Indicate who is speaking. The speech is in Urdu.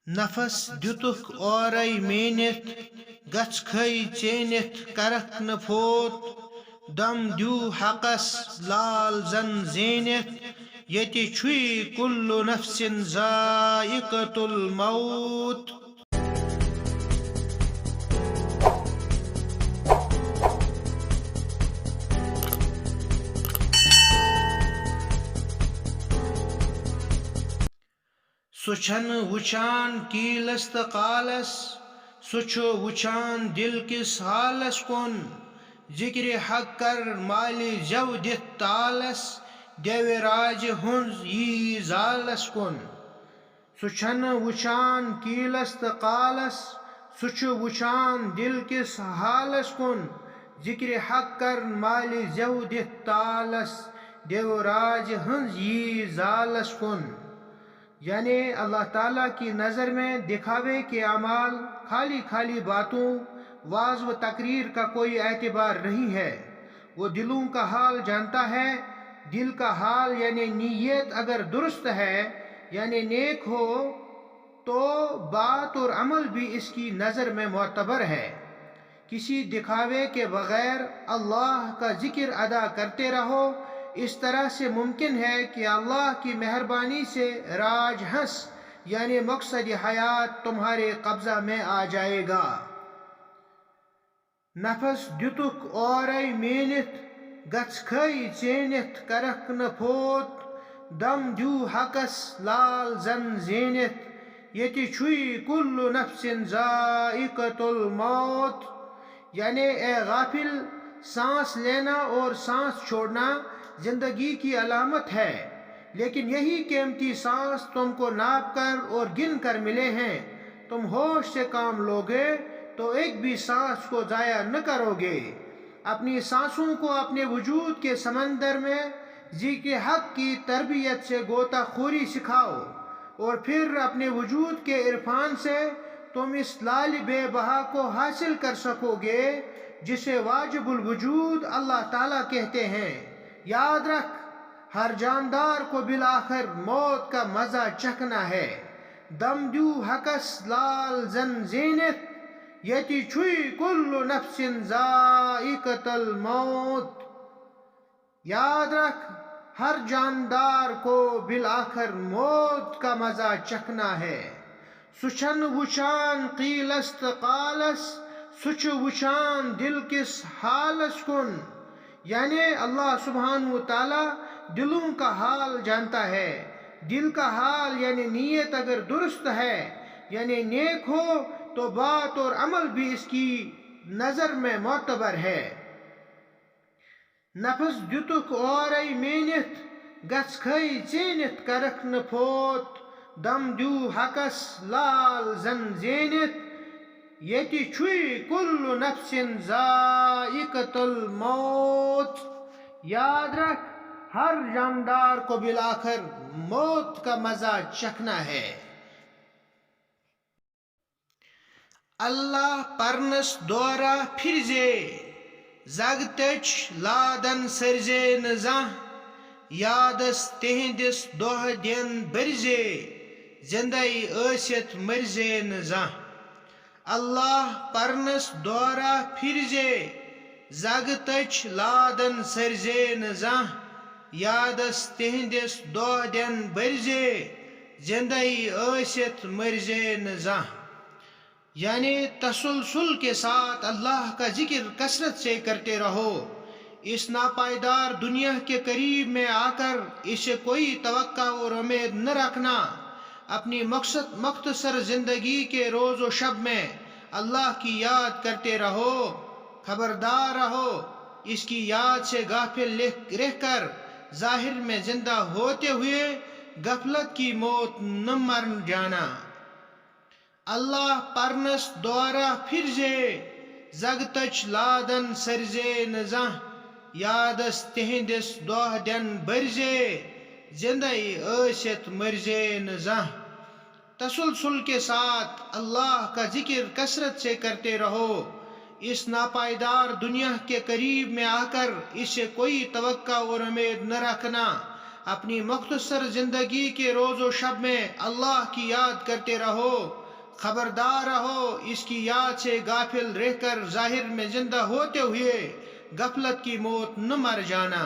Speaker 1: نفس دتک اورے مینت گچھ کھئی چینت کرک نہ فوت دم دیو حقس لال زن زینت یتی چھوئی کل نفس ذائقۃ الموت. سو چھن وچان کیلس تو قالس سو چھو وچان دل کس حالس کن ذکر حق کر مالی جو دت تالس دیو راج ہنز یی زالس کن. سو چھن وچان کیلس تو قالس سو چھو وچان دل کس حالس کن ذکر حق کر مالی جو دت تالس دیو راج ہنز یی زالس کن. یعنی اللہ تعالیٰ کی نظر میں دکھاوے کے اعمال خالی خالی باتوں واز و تقریر کا کوئی اعتبار نہیں ہے. وہ دلوں کا حال جانتا ہے. دل کا حال یعنی نیت اگر درست ہے یعنی نیک ہو تو بات اور عمل بھی اس کی نظر میں معتبر ہے. کسی دکھاوے کے بغیر اللہ کا ذکر ادا کرتے رہو. اس طرح سے ممکن ہے کہ اللہ کی مہربانی سے راج ہنس یعنی مقصد حیات تمہارے قبضہ میں آ جائے گا. نفس دتک اورے مینت گچھ کھئی چینت کرک نہ فوت دم دیو حقس لال زن زینت یتی چھوئی کل نفس ذائقۃ الموت. یعنی اے غافل، سانس لینا اور سانس چھوڑنا زندگی کی علامت ہے، لیکن یہی قیمتی سانس تم کو ناپ کر اور گن کر ملے ہیں. تم ہوش سے کام لوگے تو ایک بھی سانس کو ضائع نہ کرو گے. اپنی سانسوں کو اپنے وجود کے سمندر میں ذکر حق کی تربیت سے غوطہ خوری سکھاؤ اور پھر اپنے وجود کے عرفان سے تم اس لال بے بہا کو حاصل کر سکو گے جسے واجب الوجود اللہ تعالیٰ کہتے ہیں. یاد رکھ، ہر جاندار کو بالآخر موت کا مزہ چکھنا ہے. دم دیو حقس لال زن زینت یتی چھوئی کل نفس ذائقۃ الموت. یاد رکھ، ہر جاندار کو بالآخر موت کا مزہ چکھنا ہے. سو چھن وچان قیلس تو قالس سو چھو وچان دل کس حالس کن. یعنی اللہ سبحانہ و تعالیٰ دلوں کا حال جانتا ہے. دل کا حال یعنی نیت اگر درست ہے یعنی نیک ہو تو بات اور عمل بھی اس کی نظر میں معتبر ہے. نفس دتک اورے مینت گچھ کھئی چینت کرک نہ فوت دم دیو حقس لال زن زینت یتی چھوئی کل نفس ذائقۃ الموت. یاد رکھ، ہر جاندار کو بالآخر موت کا مزہ چکھنا ہے. اللہ پرنس دورہ پھرزے زگ تچ لادن سرزے نہ زانٛہہ یادس تہندس دۄہ دن برزے زندے ٲسِتھ مرزے نہ زانٛہہ. اللہ پرنس دورہ پھرزے زگ تچ لادن سرزے نہ زانٛہہ یادس تہندس دۄہ دن برزے زندے ٲسِتھ مرزے نہ زانٛہہ. یعنی تسلسل کے ساتھ اللہ کا ذکر کثرت سے کرتے رہو. اس ناپائیدار دنیا کے قریب میں آ کر اسے کوئی توقع اور امید نہ رکھنا. اپنی مختصر زندگی کے روز و شب میں اللہ کی یاد کرتے رہو. خبردار رہو، اس کی یاد سے غافل رہ کر ظاہر میں زندہ ہوتے ہوئے غفلت کی موت نہ مر جانا. اللہ پرنس دورہ پھرزے زگ تچ لادن سرزے نہ زانٛہہ یادس تہندس دۄہ دن برزے زندے ٲسِتھ مرزے نہ زانٛہہ. تسلسل کے ساتھ اللہ کا ذکر کثرت سے کرتے رہو. اس ناپائیدار دنیا کے قریب میں آ کر اسے کوئی توقع اور امید نہ رکھنا. اپنی مختصر زندگی کے روز و شب میں اللہ کی یاد کرتے رہو. خبردار رہو اس کی یاد سے غافل رہ کر ظاہر میں زندہ ہوتے ہوئے غفلت کی موت نہ مر جانا.